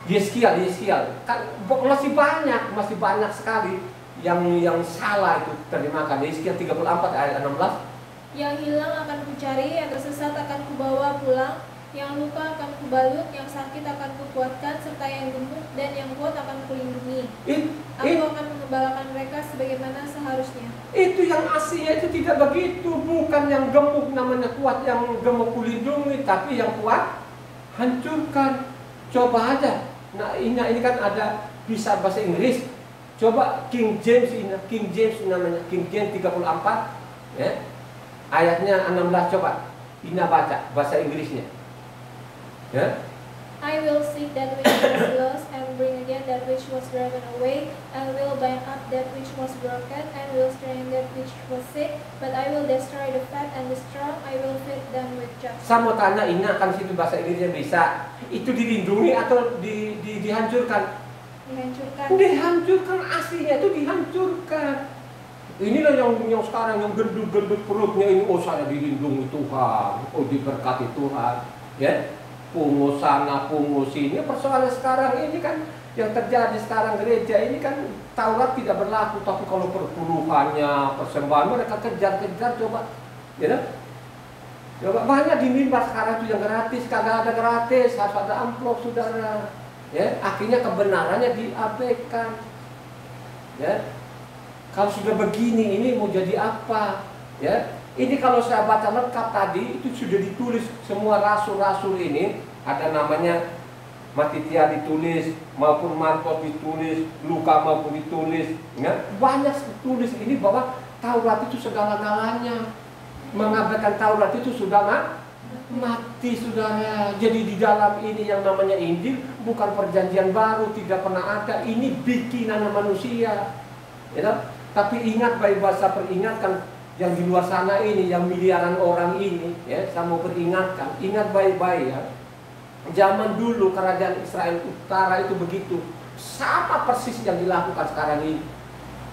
Yeskial. Kan masih banyak sekali yang salah itu terjemahkan. Yeskial 34 ayat 16. Yang hilang akan kucari, yang tersesat akan kubawa pulang, yang luka akan kubalut, yang sakit akan kukuatkan, serta yang gemuk dan yang kuat akan kulindungi. Aku akan mengembalakan mereka sebagaimana seharusnya. Itu yang aslinya itu tidak begitu. Bukan yang gemuk namanya kuat, yang gemuk kulindungi, tapi yang kuat hancurkan. Coba aja. Nah ini kan ada bisa bahasa Inggris. Coba King James namanya King James 34 ya. Ayatnya 16 coba. Ina baca bahasa Inggrisnya. Ya. I will seek that which was lost and bring again that which was driven away, and will bind up that which was broken, and will strengthen that which was sick, but I will destroy the fat and the strong, I will feed them with justice. Saya mau tanya, ini akan situ bahasa Inggrisnya bisa. Itu dilindungi atau dihancurkan? Dihancurkan. Dihancurkan, aslinya itu dihancurkan. Inilah yang sekarang yang gendut-gendut perutnya ini, oh saya dilindungi Tuhan, oh diberkati Tuhan, ya. Pungut sana, pungut sini. Persoalan sekarang ini kan yang terjadi sekarang gereja ini kan Taurat tidak berlaku, tapi kalau perpuluhannya, persembahan mereka kejar-kejar coba, ya. Coba banyak di mimbar sekarang itu yang gratis, kagak ada gratis, harus ada amplop saudara. Ya, akhirnya kebenarannya diabaikan. Ya. Kalau sudah begini ini mau jadi apa? Ya. Ini kalau saya baca lengkap tadi itu sudah ditulis semua rasul-rasul ini, ada namanya Matitia ditulis, maupun Markus ditulis, Luka maupun ditulis, ya. Banyak ditulis ini bahwa Taurat itu segala-galanya. Mengabaikan Taurat itu sudah mati saudara. Jadi di dalam ini yang namanya Injil bukan perjanjian baru, tidak pernah ada. Ini bikinan manusia, ya. Tapi ingat baik bahasa peringatkan yang di luar sana ini, yang miliaran orang ini, ya, saya mau peringatkan, ingat baik-baik ya. Zaman dulu kerajaan Israel Utara itu begitu, sama persis yang dilakukan sekarang ini.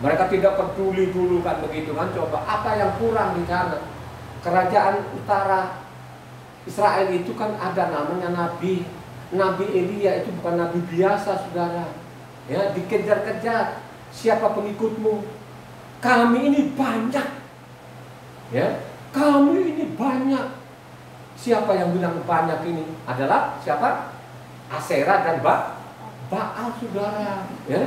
Mereka tidak peduli dulu kan begitu kan. Coba apa yang kurang di sana? Kerajaan Utara Israel itu kan ada namanya Nabi Elia, itu bukan nabi biasa saudara. Ya, dikejar-kejar, siapa pengikutmu? Kami ini banyak. Ya, kami ini banyak. Siapa yang bilang banyak ini? Adalah siapa? Aserah dan Baal saudara. Ya,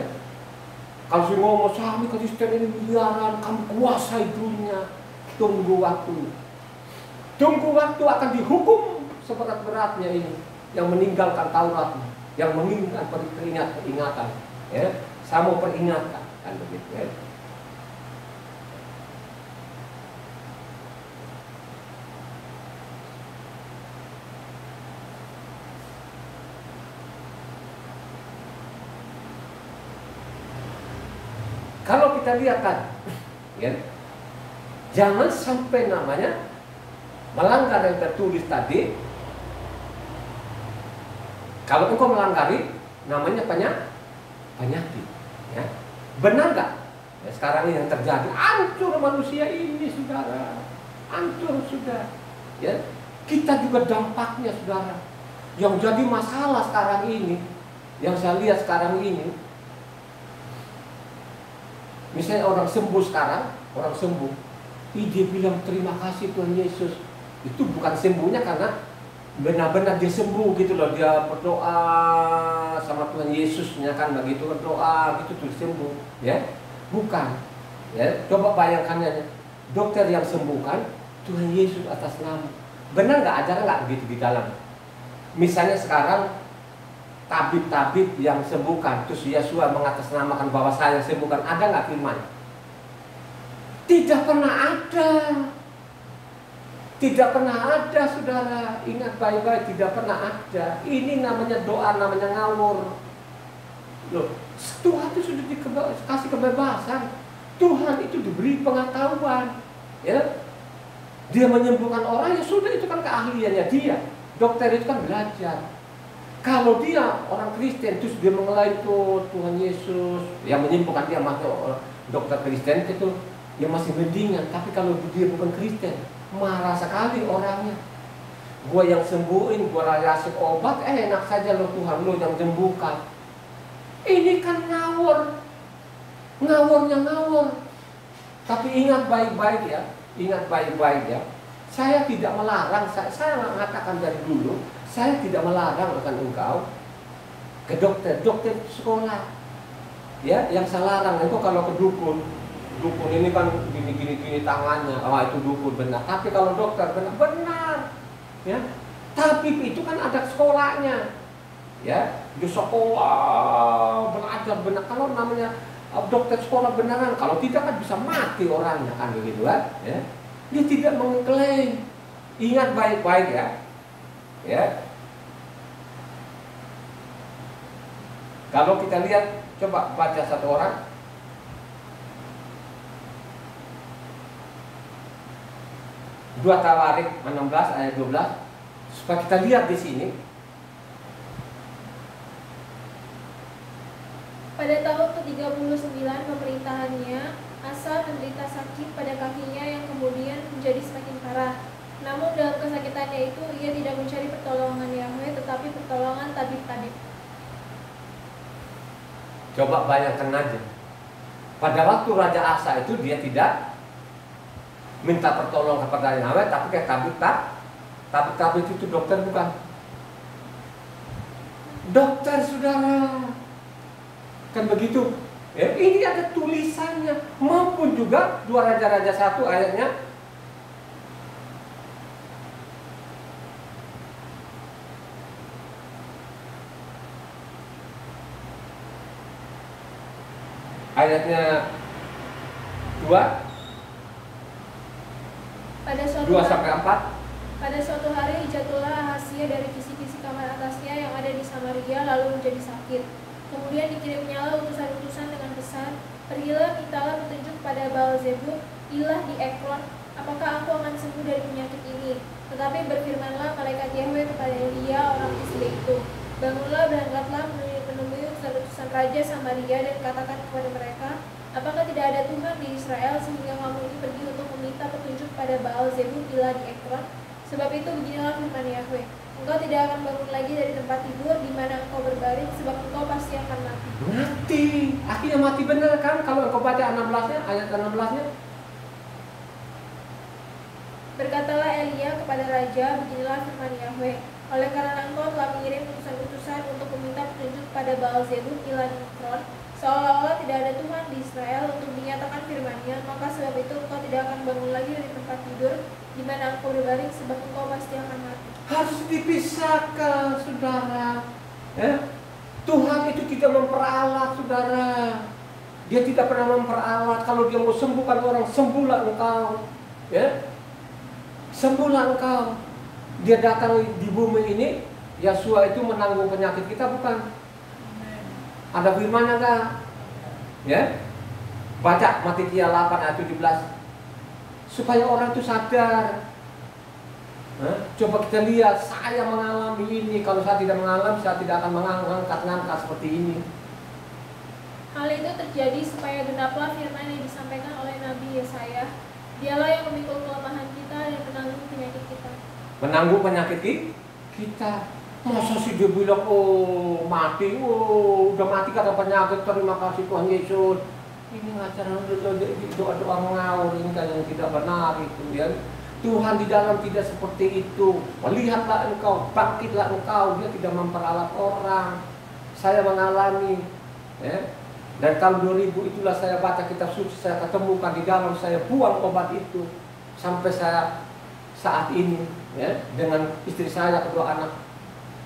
kalau saya ngomong kami Kristen ini miliaran, kamu kuasai dunia. Tunggu waktu. Tunggu waktu akan dihukum seberat-beratnya ini. Yang meninggalkan Taurat, yang menginginkan peringatan. Ya, saya mau peringatkan kan begitu ya. Kalau kita lihat kan, ya, jangan sampai namanya melanggar yang tertulis tadi. Kalau engkau melanggar, namanya penyakit. Ya. Benar nggak? Ya, sekarang ini yang terjadi, hancur manusia ini, saudara, hancur sudah. Ya, kita juga dampaknya, saudara. Yang jadi masalah sekarang ini, yang saya lihat sekarang ini. Misalnya orang sembuh sekarang, orang sembuh, dia bilang terima kasih Tuhan Yesus. Itu bukan sembuhnya karena benar-benar dia sembuh gitu loh. Dia berdoa sama Tuhan Yesusnya kan begitu, berdoa gitu tuh sembuh, ya. Bukan. Ya, coba bayangkannya, dokter yang sembuhkan Tuhan Yesus atas nama. Benar nggak, ajaran nggak begitu di dalam? Misalnya sekarang tabib-tabib yang sembuhkan, terus Yesus mengatasnamakan bahwa saya sembuhkan, ada nggak firman? Tidak pernah ada. Tidak pernah ada, saudara. Ingat baik-baik, tidak pernah ada. Ini namanya doa, namanya ngawur. Loh, Tuhan itu sudah dikasih kebebasan. Tuhan itu diberi pengetahuan. Ya, dia menyembuhkan orang, ya sudah, itu kan keahliannya dia. Dokter itu kan belajar. Kalau dia orang Kristen terus dia mengelai Tuhan Yesus, yang menyembuhkan dia masuk dokter Kristen itu, ya masih mendingan. Tapi kalau dia bukan Kristen, marah sekali orangnya. Gua yang sembuhin, gua rayasin obat, enak saja lo Tuhan lo yang sembuhkan. Ini kan ngawur, ngawurnya ngawur. Tapi ingat baik-baik ya, ingat baik-baik ya. Saya tidak melarang, saya mengatakan dari dulu, saya tidak melarang akan engkau ke dokter sekolah. Ya, yang saya larang itu kalau ke dukun ini kan gini tangannya, itu dukun benar. Tapi kalau dokter benar, ya. Tapi itu kan ada sekolahnya, ya. Di sekolah belajar benar. Kalau namanya dokter sekolah beneran, kalau tidak kan bisa mati orangnya kan begitu kan, ya. Dia tidak mengklaim. Ingat baik-baik ya, ya. Kalau kita lihat, coba baca satu orang. Dua Tawarik 16 ayat 12, supaya kita lihat di sini. Pada tahun ke-39 pemerintahannya, Asa menderita sakit pada kakinya yang kemudian menjadi semakin parah. Namun dalam kesakitannya itu ia tidak mencari pertolongan Yahweh, tetapi pertolongan tabib-tabib. Coba bayangkan aja. Pada waktu Raja Asa itu dia tidak minta pertolongan kepada Yahweh, tapi kayak tabib itu dokter bukan? Dokter saudara. Kan begitu. Ya, ini ada tulisannya. Maupun juga 2 Raja-Raja 1 ayatnya. Ayatnya 2 sampai 4. Pada suatu hari jatuhlah Ahazia dari kisi-kisi kamar atasnya yang ada di Samaria lalu menjadi sakit. Kemudian dikirimnyalah utusan-utusan dengan pesan, pergilah mintalah petunjuk pada Baal-zebub, ilah di Ekron, apakah aku akan sembuh dari penyakit ini? Tetapi berfirmanlah malaikat Yahweh kepada Elia orang Tisbe itu, bangunlah, berangkatlah menemui utusan raja Samaria dan katakan kepada mereka, apakah tidak ada Tuhan di Israel sehingga kamu ini pergi untuk meminta petunjuk pada Baal-zebub, ilah di Ekron? Sebab itu beginilah firman Yahweh, engkau tidak akan bangun lagi dari tempat tidur di mana engkau berbaring, sebab engkau pasti akan mati. Mati, akhirnya mati benar kan? Kalau engkau baca 16-nya, ayat 16-nya. Berkatalah Elia kepada raja, beginilah firman Yahweh, oleh karena engkau telah mengirim utusan-utusan untuk meminta petunjuk pada Baal-zebub, ilah di Ekron, seolah-olah tidak ada Tuhan di Israel untuk dinyatakan firman-Nya, maka sebab itu engkau tidak akan bangun lagi dari tempat tidur di mana engkau berbaring, sebab engkau pasti akan mati. Harus dipisahkan, saudara. Ya? Tuhan itu tidak memperalat, saudara. Dia tidak pernah memperalat. Kalau dia mau sembuhkan orang, sembuhlah engkau. Ya? Sembuhlah engkau. Dia datang di bumi ini, Yesua itu menanggung penyakit kita, bukan? Ada firman-Nya enggak? Ya? Baca Matikiah 8 ayat 17. Supaya orang itu sadar. Coba kita lihat, saya mengalami ini. Kalau saya tidak mengalami, saya tidak akan mengangkat seperti ini. Hal itu terjadi supaya genaplah firman yang disampaikan oleh Nabi Yesaya. Dialah yang memikul kelemahan kita dan menanggung penyakit kita. Menanggung penyakit kita. Masa sih dia bilang, oh mati, oh udah mati karena penyakit, terima kasih Tuhan Yesus. Ini ngajaran doa-doa ngawur, ini kan yang tidak benar itu ya. Tuhan di dalam tidak seperti itu. Melihatlah engkau, bangkitlah engkau. Dia tidak memperalat orang. Saya mengalami, ya. Dan tahun 2000 itulah saya baca kitab suci, saya ketemukan di dalam, saya buang obat itu sampai saya saat ini, ya, dengan istri saya, kedua anak.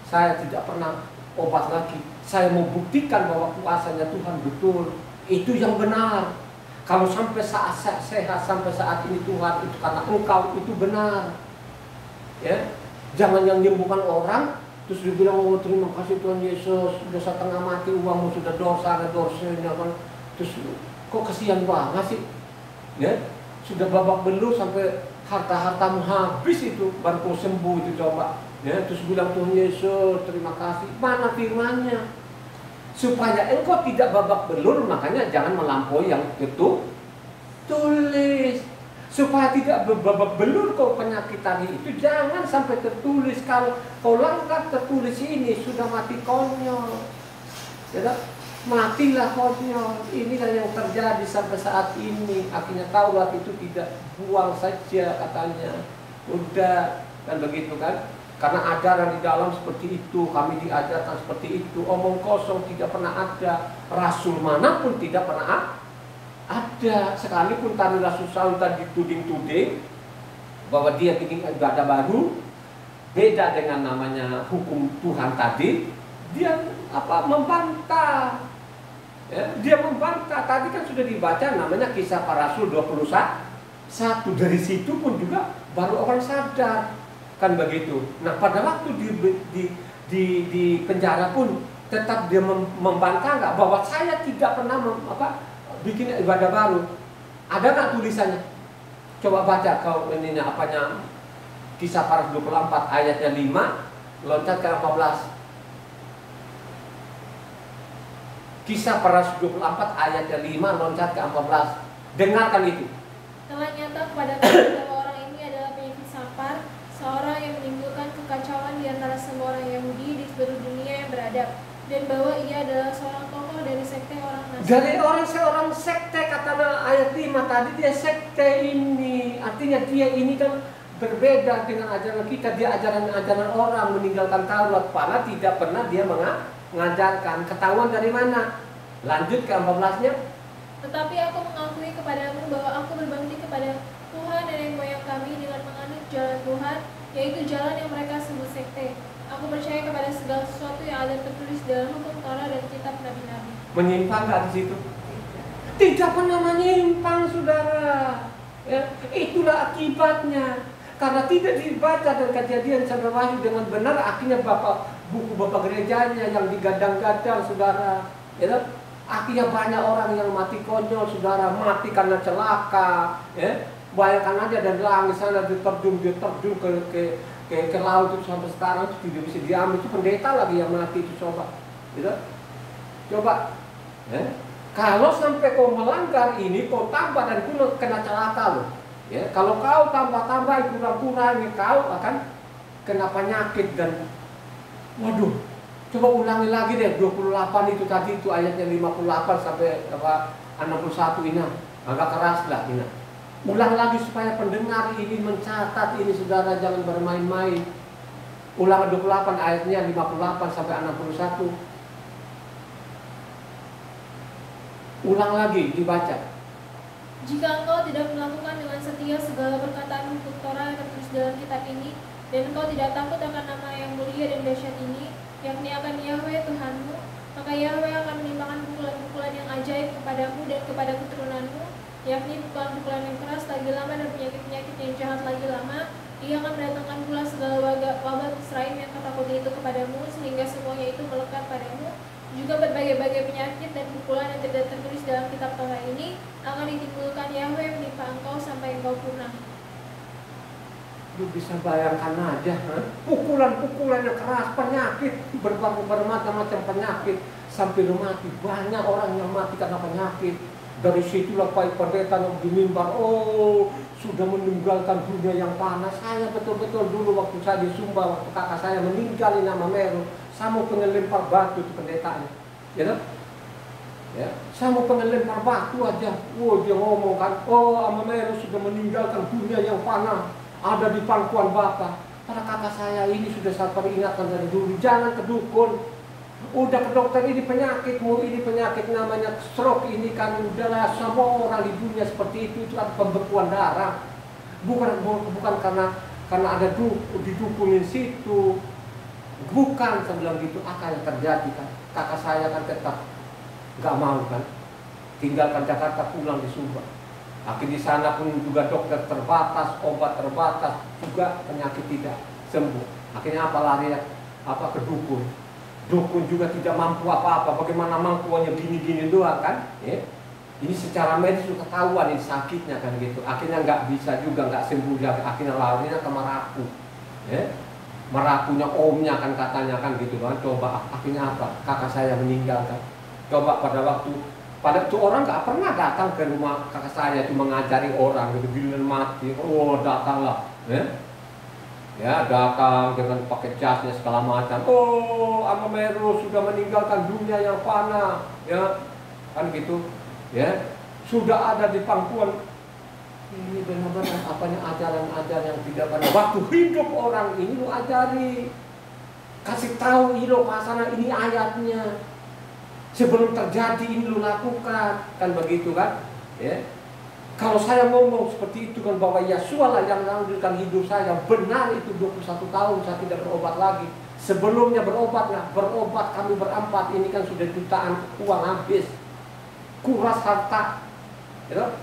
Saya tidak pernah obat lagi. Saya mau buktikan bahwa kuasanya Tuhan betul. Itu yang benar. Kalau sampai saat sehat, sampai saat ini Tuhan, itu karena engkau, itu benar. Ya, jangan yang menyembuhkan orang, terus dibilang, oh terima kasih Tuhan Yesus, sudah setengah mati, uangmu sudah dosa, ada dosanya kan. Terus kok kesian banget sih? Ya, sudah babak belur sampai harta-hartamu habis itu, baru kau sembuh itu coba. Ya, terus bilang Tuhan Yesus, terima kasih. Mana firman-Nya? Supaya engkau tidak babak belur, makanya jangan melampaui yang itu tulis. supaya tidak belur kau penyakit tadi itu, jangan sampai tertulis. Kalau kau langkah tertulis ini sudah mati konyol, ya, matilah konyol. Inilah yang terjadi sampai saat ini. Akhirnya Taurat itu tidak, buang saja katanya, udah kan begitu kan. Karena ajaran di dalam seperti itu, kami diajarkan seperti itu. Omong kosong tidak pernah ada. Rasul manapun tidak pernah ada. Sekalipun tadi Rasul Saul tadi dituding-tuding bahwa dia bikin ibadah baru, beda dengan namanya hukum Tuhan tadi, dia membantah. Ya, dia membantah. Tadi kan sudah dibaca namanya Kisah Para Rasul 21. Dari situ pun juga baru orang sadar, kan begitu. Nah, pada waktu di penjara pun tetap dia membantah nggak bahwa saya tidak pernah bikin ibadah baru. Ada nggak tulisannya? Coba baca kau ini apanya, Kisah Para 24 ayatnya 5 loncat ke 14. Kisah Para 24 ayatnya 5 loncat ke 14. Dengarkan itu. Telah nyata kepada kami bahwa orang ini adalah penyakit sampar, seorang yang menimbulkan kekacauan di antara semua orang Yahudi di seluruh dunia yang beradab, dan bahwa ia adalah seorang tokoh dari sekte orang Nasrani. Dari seorang sekte, kata ayat 5 tadi, dia sekte ini. Artinya dia ini kan berbeda dengan ajaran kita. Dia ajaran orang meninggalkan Taurat, padahal tidak pernah dia mengajarkan. Ketahuan dari mana? Lanjut ke 14-nya. Tetapi aku mengakui kepadamu bahwa aku berbakti kepada Tuhan nenek moyang kami dengan menganut jalan Tuhan, yaitu jalan yang mereka sebut sekte. Aku percaya kepada segala sesuatu yang ada tertulis dalam hukum Taurat dan kitab nabi-nabi. Menyimpang nggak di situ? Tidak pernah menyimpang, saudara. Ya, itulah akibatnya. Karena tidak dibaca dan Kejadian sampai Wahyu dengan benar, akhirnya buku bapak gerejanya yang digadang-gadang, saudara. Ya, akhirnya banyak orang yang mati konyol, saudara, mati karena celaka. Ya, bayangkan aja dari langit sana terjun ke laut itu sampai sekarang itu tidak bisa diambil. Itu pendeta lagi yang mati itu, coba. Gitu? Coba. Ya. Kalau sampai kau melanggar ini, kau tambah dan kau kena celaka loh. Ya, kalau kau tambah kurang-kurang, kau akan kena penyakit dan waduh. Coba ulangi lagi deh 28 itu tadi, itu ayatnya 58 sampai 61 ini. Agak keras lah ini. Ulang lagi supaya pendengar ini mencatat ini, saudara, jangan bermain-main. Ulang 28 ayatnya 58 sampai 61. Ulang lagi dibaca. Jika engkau tidak melakukan dengan setia segala perkataan hukum Torah yang tertulis dalam kitab ini, dan engkau tidak takut akan nama yang mulia dan dahsyat ini, yakni akan Yahweh Tuhanmu, maka Yahweh akan menimpakan pukulan-pukulan yang ajaib kepadamu dan kepada keturunanmu, yakni pukulan-pukulan yang keras lagi lama dan penyakit-penyakit yang jahat lagi lama. Ia akan mendatangkan pula segala wabah Misraim yang ketakutan itu kepadamu, sehingga semuanya itu melekat padamu. Juga berbagai-bagai penyakit dan pukulan yang tidak tertulis dalam kitab Taurat ini akan ditimbulkan Yahweh menimpa engkau sampai engkau punah. Lu bisa bayangkan aja, pukulan-pukulan yang keras, penyakit, bermacam-macam penyakit, sampai lu mati. Banyak orang yang mati karena penyakit. Dari situlah Pak Pendeta di mimbar, oh sudah meninggalkan dunia yang panas. Saya betul-betul dulu waktu saya di Sumba, waktu kakak saya meninggal di nama Meru, saya mau pengen lempar batu itu pendetanya, ya, ya, saya mau pengen lempar batu aja. Oh, dia ngomong kan, oh Ama Meru sudah meninggalkan dunia yang panas, ada di pangkuan Bapak. Para kakak saya ini sudah saya peringatkan dari dulu, jangan ke dukun. Udah ke dokter, ini penyakitmu, ini penyakit namanya stroke ini kan, udahlah, semua orang di dunia seperti itu ada pembekuan darah. Bukan karena ada didukunin situ. Bukan, saya bilang gitu, apa yang terjadi kan? Kakak saya kan tetap gak mau kan, tinggalkan Jakarta, pulang di Sumba. Akhirnya di sana pun juga dokter terbatas, obat terbatas, juga penyakit tidak sembuh. Akhirnya apa, lari ke dukun. Dukun juga tidak mampu apa-apa. Bagaimana mampuannya gini-gini doang kan? Ya. Ini secara medis sudah ketahuan ini sakitnya kan gitu. Akhirnya nggak bisa juga, nggak sembuh lagi. Akhirnya larinya ke Merapu. Ya. Merapunya omnya kan katanya kan gitu kan. Coba akhirnya apa? Kakak saya meninggal kan. Coba pada waktu Pada itu orang nggak pernah datang ke rumah kakak saya cuma ngajari orang gitu, giliran mati, oh datanglah, ya datang dengan pakai jasnya segala macam. Oh, Amameru sudah meninggalkan dunia yang fana, ya kan gitu, ya sudah ada di pangkuan. Ini benar-benar apanya ajaran-ajaran yang tidak benar. Waktu hidup orang ini lu ajari, kasih tahu ini lo pasana, ini ayatnya. Sebelum terjadi ini lu lakukan, kan begitu kan? Ya. Kalau saya ngomong seperti itu kan bahwa Yesua lah yang melanjutkan hidup saya, benar itu 21 tahun saya tidak berobat lagi. Sebelumnya berobat nggak? Berobat kami berempat ini kan sudah jutaan uang habis, kuras harta. Ya.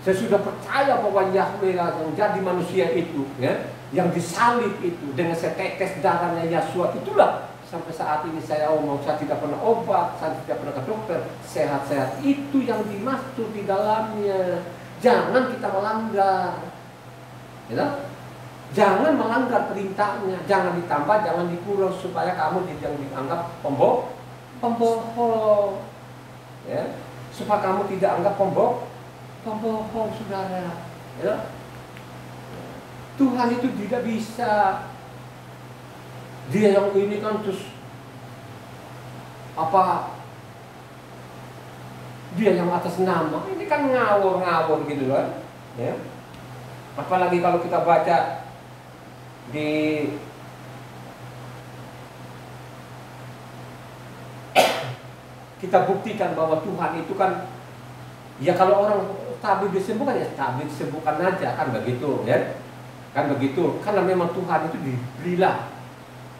Saya sudah percaya bahwa Yahweh lah yang jadi manusia itu, ya, yang disalib itu dengan setetes darahnya Yesua itulah. Sampai saat ini saya omong, saya tidak pernah obat, saya tidak pernah ke dokter, sehat-sehat. Itu yang dimaksud di dalamnya. Jangan kita melanggar, ya? Jangan melanggar perintahnya, jangan ditambah, jangan dikurang supaya kamu jangan dianggap pembohong, ya? Supaya kamu tidak anggap pembohong, saudara. Ya? Tuhan itu tidak bisa. Dia yang ini kan terus apa? Dia yang atas nama. Ini kan ngawur gitu kan, ya. Apalagi kalau kita baca di kita buktikan bahwa Tuhan itu kan, ya kalau orang tabib disembuhkan ya tabib disembuhkan aja kan begitu, ya. Kan begitu. Karena memang Tuhan itu diberilah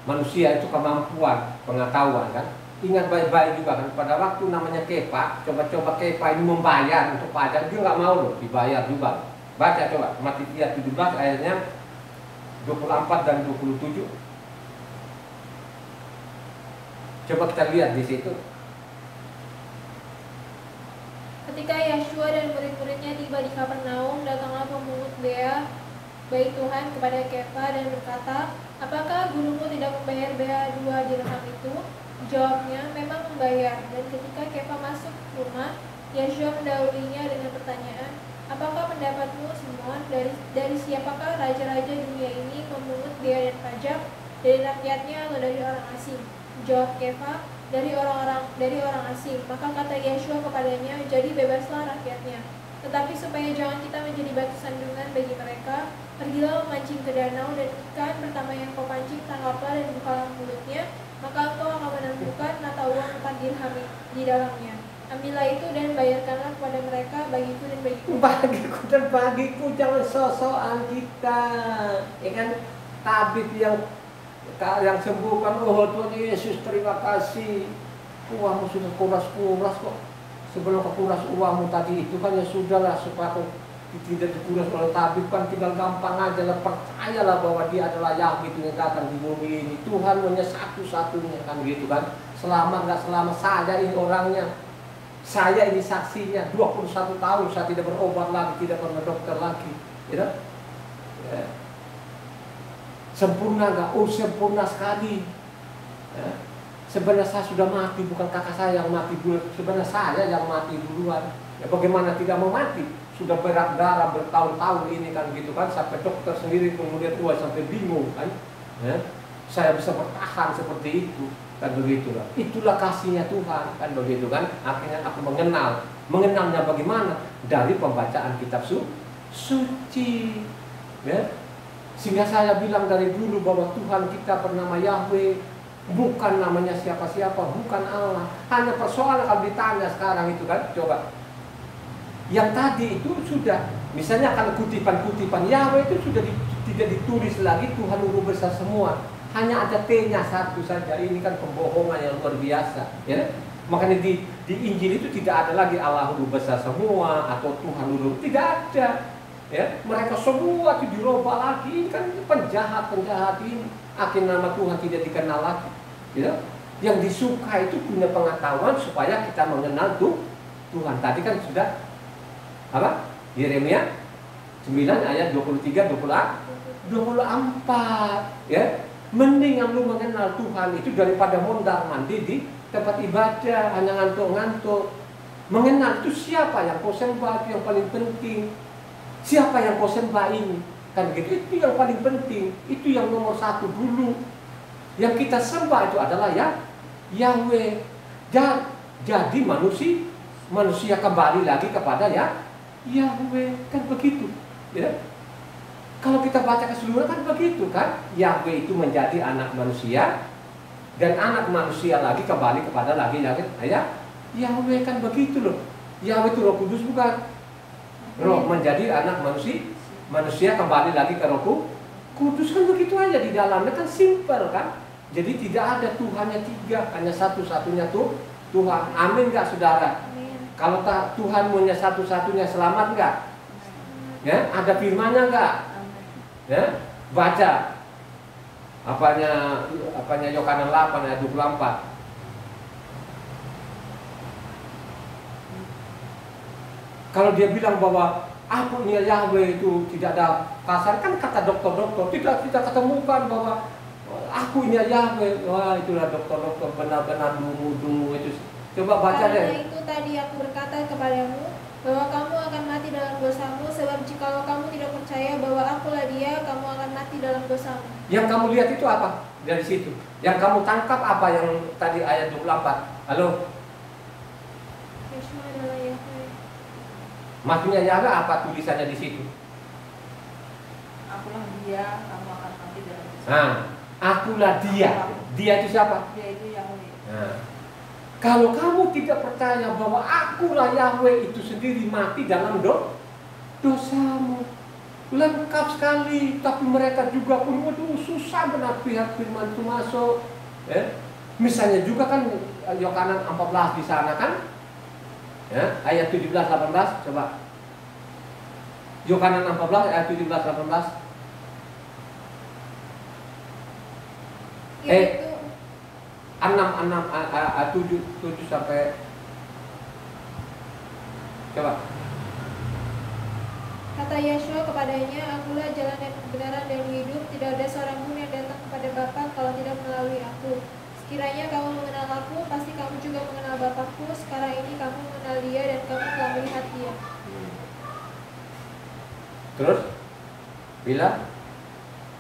manusia itu kemampuan pengetahuan kan. Ingat baik-baik juga kan, pada waktu namanya Kepa, coba-coba Kepa ini membayar untuk pajak, dia nggak mau loh dibayar juga. Baca coba Matius 17 ayatnya 24 dan 27. Coba kita lihat di situ. Ketika Yeshua dan murid-muridnya tiba di Kapernaum, datanglah pemungut bea baik Tuhan kepada Kefa dan berkata, apakah gurumu tidak membayar bea 2 dirham itu? Jawabnya, memang membayar. Dan ketika Kefa masuk rumah, Yeshua mendahuluinya dengan pertanyaan, apakah pendapatmu semua? Dari siapakah raja-raja dunia ini memungut bea dan pajak? Dari rakyatnya atau dari orang asing? Jawab Kefa, dari orang asing. Maka kata Yeshua kepadanya, jadi bebaslah rakyatnya. Tetapi supaya jangan kita menjadi batu sandungan bagi mereka, pergilah memancing ke danau, dan ikan pertama yang kau pancing tangkaplah dan bukalah mulutnya, maka engkau akan menemukan mata uang 4 dirham di dalamnya. Ambillah itu dan bayarkanlah kepada mereka, bagiku dan bagiku. Bagiku dan bagiku, jangan sosokan kita, ya kan? Tabib yang sembuhkan, oh Tuhan Yesus terima kasih, uangmu sudah kuras-kuras kok. Sebelum kekuras uangmu tadi itu kan ya sudahlah, supaya aku tidak dikuras oleh tabib kan tinggal gampang aja lah, percayalah bahwa dia adalah Yahweh yang datang di bumi ini. Tuhan hanya satu-satunya kan gitu kan. Selama nggak selama saya ini orangnya, saya ini saksinya. 21 tahun saya tidak berobat lagi, tidak pernah dokter lagi, gitu. Ya. Sempurna nggak? Oh sempurna sekali. Ya. Sebenarnya saya sudah mati, bukan kakak saya yang mati dulu. Sebenarnya saya yang mati duluan. Ya bagaimana tidak mau mati? Sudah berat darah bertahun-tahun ini kan gitu kan. Sampai dokter sendiri kemudian sampai bingung kan. Ya. Saya bisa bertahan seperti itu kan begitulah. Itulah kasihnya Tuhan kan begitu kan. Akhirnya aku mengenalnya bagaimana? Dari pembacaan kitab suci. Ya. Sehingga saya bilang dari dulu bahwa Tuhan kita bernama Yahweh. Bukan namanya siapa-siapa, bukan Allah. Hanya persoalan kalau ditanya sekarang itu kan, coba. Yang tadi itu sudah, misalnya kalau kutipan-kutipan Yahweh itu sudah tidak ditulis lagi Tuhan Guru Besar semua. Hanya ada T-nya satu saja. Ini kan pembohongan yang luar biasa. Ya? Makanya di Injil itu tidak ada lagi Allah Guru Besar semua atau Tuhan Guru. Tidak ada. Ya? Mereka semua itu dirubah lagi. Ini kan penjahat-penjahat ini. Akhirnya nama Tuhan tidak dikenal lagi. Ya? Yang disuka itu punya pengetahuan supaya kita mengenal Tuhan. Tadi kan sudah apa? Yeremia 9 ayat 23 24. Ya. Mendingan lu mengenal Tuhan itu daripada mondar mandir di tempat ibadah hanya ngantuk-ngantuk. Mengenal itu siapa yang kau sembah, itu yang paling penting. Siapa yang kau sembah ini? Kan gitu, itu yang paling penting. Itu yang nomor satu dulu. Yang kita sembah itu adalah ya Yahweh. Jadi manusia kembali lagi kepada ya Yahweh, kan begitu. Ya. Kalau kita baca keseluruhan kan begitu kan. Yahweh itu menjadi anak manusia, dan anak manusia lagi kembali kepada lagi ya Yahweh, kan begitu loh. Yahweh itu Roh Kudus bukan? Roh menjadi anak manusia kembali lagi ke Roh Kudus, kan begitu aja di dalamnya, kan simpel kan. Jadi tidak ada Tuhannya tiga, hanya satu-satunya tuh Tuhan. Amin nggak saudara? Amin. Kalau Tuhan punya satu-satunya, selamat nggak? Ya, ada firman-Nya nggak? Ya, baca apanya Yohanes 8 ayat 24. Kalau dia bilang bahwa aku ini Yahweh itu tidak ada kasar, kan kata dokter-dokter tidak ketemukan bahwa aku ini Yahweh. Wah, itulah dokter-dokter benar-benar dungu itu. Coba baca deh. Karena itu tadi aku berkata kepadamu bahwa kamu akan mati dalam dosamu, sebab jikalau kamu tidak percaya bahwa akulah Dia, kamu akan mati dalam dosamu. Yang kamu lihat itu apa dari situ? Yang kamu tangkap apa yang tadi ayat 24? Halo? Yeshua adalah Yahweh. Maksudnya Yahweh apa tulisannya di situ? Akulah Dia, kamu akan mati dalam dosamu. Nah, akulah Dia. Dia itu siapa? Dia itu Yahweh. Nah, kalau kamu tidak percaya bahwa akulah Yahweh, itu sendiri mati dalam dosamu. Lengkap sekali. Tapi mereka juga pun susah benar pihak firman itu masuk. Misalnya juga kan Yohanes 14 di sana kan, ya, ayat 17-18. Coba Yohanes 14 ayat 17-18. Yaitu 6 7 sampai, coba. Kata Yeshua kepadanya, akulah jalan dan kebenaran dan hidup, tidak ada seorang pun yang datang kepada Bapa kalau tidak melalui aku. Sekiranya kamu mengenal aku, pasti kamu juga mengenal Bapakku. Sekarang ini kamu mengenal Dia dan kamu telah melihat Dia. Terus bila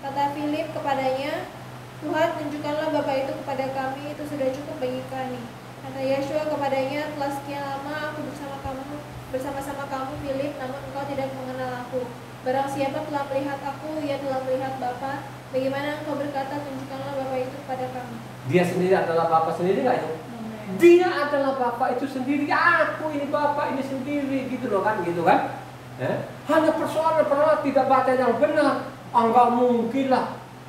Kata Filip kepadanya, Tuhan, tunjukkanlah Bapa itu kepada kami, itu sudah cukup bagi kami. Kata Yeshua kepadanya, telah sekian lama aku bersama-sama kamu, Filip, namun engkau tidak mengenal aku. Barang siapa telah melihat aku, ia telah melihat Bapa. Bagaimana engkau berkata, tunjukkanlah Bapa itu kepada kami? dia sendiri adalah Bapa sendiri nggak itu? Dia adalah Bapa itu sendiri. Aku ini Bapa ini sendiri, gitu loh kan, gitu kan? Hanya persoalan tidak baca yang benar. Enggak mungkin lah.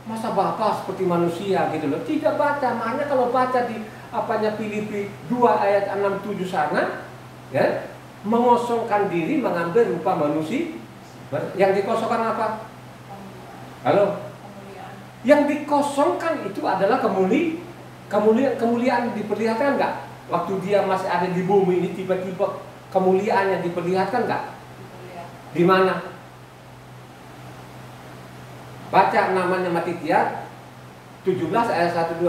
Masa Bapa seperti manusia gitu loh. Tidak baca. Makanya kalau baca di Filipi 2 ayat 6-7 sana, ya, mengosongkan diri, mengambil rupa manusia. Yang dikosongkan apa? Halo? Yang dikosongkan itu adalah kemuliaan diperlihatkan nggak? Waktu dia masih ada di bumi ini, tiba-tiba kemuliaan yang diperlihatkan nggak? Di mana? Baca namanya Matitia 17 ayat 1-2.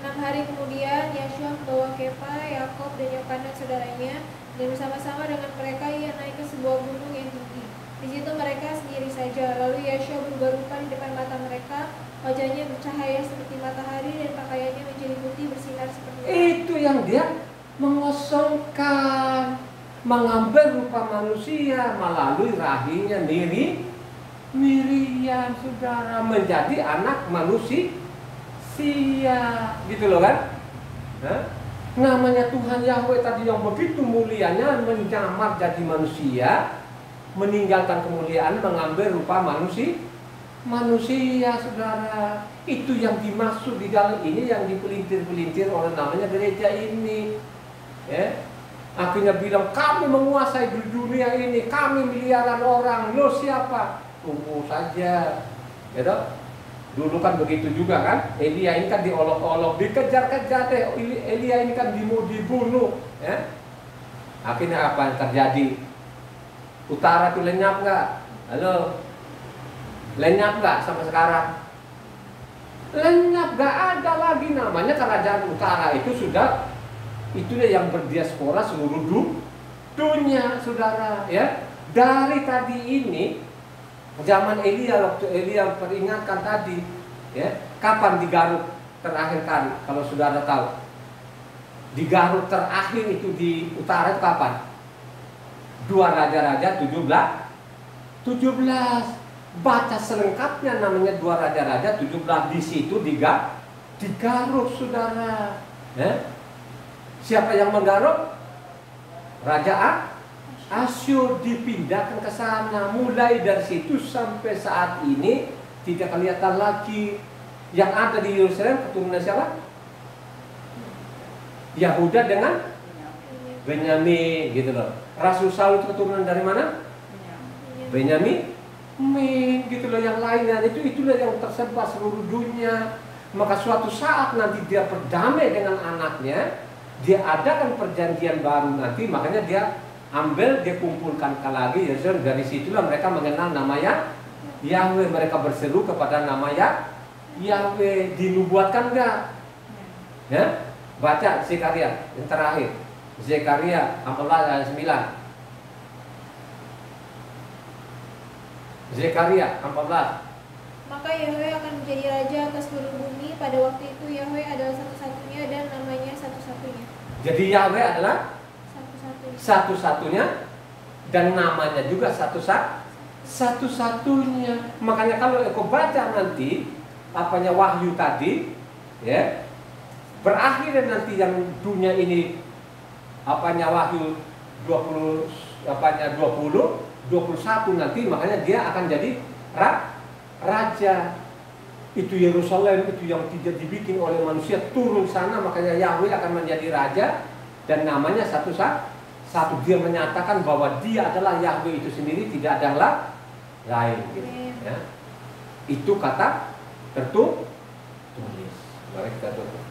6 hari kemudian, Yeshua membawa Kefa, Yakob, dan Yohanes saudaranya, dan bersama-sama dengan mereka ia naik ke sebuah gunung yang tinggi. Di situ mereka sendiri saja. Lalu Yeshua berubah rupa di depan mata mereka, wajahnya bercahaya seperti matahari dan pakaiannya menjadi putih bersinar seperti terang. Itu yang dia mengosongkan, mengambil rupa manusia melalui rahimnya Miriam, saudara, menjadi anak manusia, gitu loh kan? Namanya Tuhan Yahweh tadi yang begitu mulianya menyamar jadi manusia, meninggalkan kemuliaan, mengambil rupa manusia, saudara. Itu yang dimaksud di dalam ini, yang dipelintir-pelintir oleh namanya gereja ini. Ya. Akhirnya bilang kami menguasai di dunia ini, kami miliaran orang. Lo siapa? Tunggu saja. Ya toh? Dulu kan begitu juga kan. Elia ini kan diolok-olok, dikejar-kejar deh. Elia ini kan mau dibunuh. Ya. Akhirnya apa yang terjadi? Utara itu lenyap nggak? Halo? Lenyap nggak sampai sekarang? Lenyap, nggak ada lagi namanya kerajaan utara itu sudah itulah yang berdiaspora seluruh dunia, saudara, ya. Dari tadi ini zaman Elia, waktu Elia peringatkan tadi, ya, kapan digaruk terakhir kali? Kalau saudara tahu, digaruk terakhir itu di utara itu kapan? 2 Raja-Raja 17. Baca selengkapnya namanya 2 Raja-Raja 17. Di situ digaruk, saudara. Ya. Siapa yang menggaruk? Raja Asyur dipindahkan ke sana. Mulai dari situ sampai saat ini tidak kelihatan lagi. Yang ada di Yerusalem keturunan siapa? Yahuda dengan Benyamin, gitu loh. Rasul Saul itu keturunan dari mana? Benyamin, gitu loh. Yang lainnya itulah yang tersebar seluruh dunia. Maka suatu saat nanti dia berdamai dengan anaknya, dia adakan perjanjian baru nanti, makanya dia ambil, dia kumpulkan lagi. Dari situlah mereka mengenal namanya Yahweh. Mereka berseru kepada nama Yahweh. Dinubuatkan enggak? Ya? Baca Zekaria yang terakhir, Zekaria 14 ayat 9. Zekaria 14. Maka Yahweh akan menjadi raja atas seluruh bumi. Pada waktu itu Yahweh adalah satu-satunya dan namanya satu-satunya. Jadi Yahweh adalah Satu-satunya. satu-satunya dan namanya juga satu-satunya. Makanya kalau kau baca nanti apanya Wahyu tadi, ya, berakhir nanti yang dunia ini apanya Wahyu 20 21 nanti, makanya dia akan jadi raja. Itu Yerusalem itu yang tidak dibikin oleh manusia, turun sana, makanya Yahweh akan menjadi raja dan namanya satu. Dia menyatakan bahwa dia adalah Yahweh itu sendiri, tidak ada lain, gitu, ya. Itu kata tertulis. Mari kita tutup.